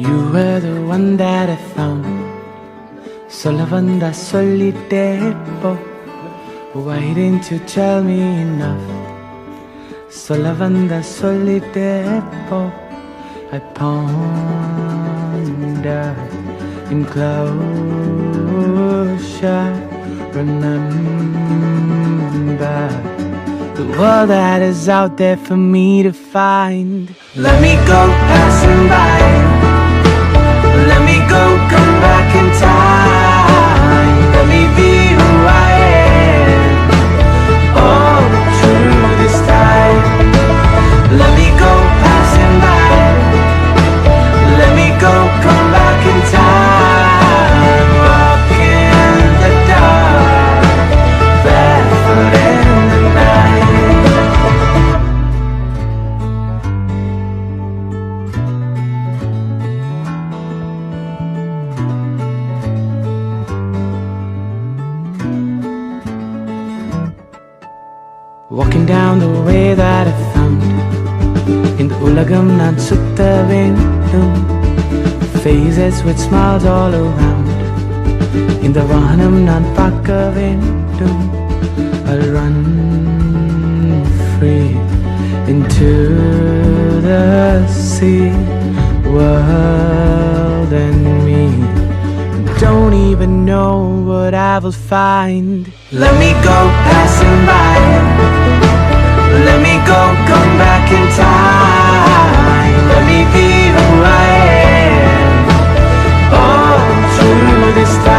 You were the one that I found, Solavanda solitepo, waiting to tell me enough. Solavanda solitepo, I ponder in closure. Remember the world that is out there for me to find. Let me go passing by. Let me go, come back in time. Let me be who I am, all through this time. Let me go passing by. Let me go, come back in time. Walk in the dark, barefoot in the night. Walking down the way that I found, இந்த உலகம் நான் சுத்த வேண்டும், faces with smiles all around, இந்த வானம் நான் பார்க்க வேண்டும். I'll run free into the sea, world and me. Don't even know what I will find. Let me go passing by. Let me go, come back in time. Let me be who I am, all through this time.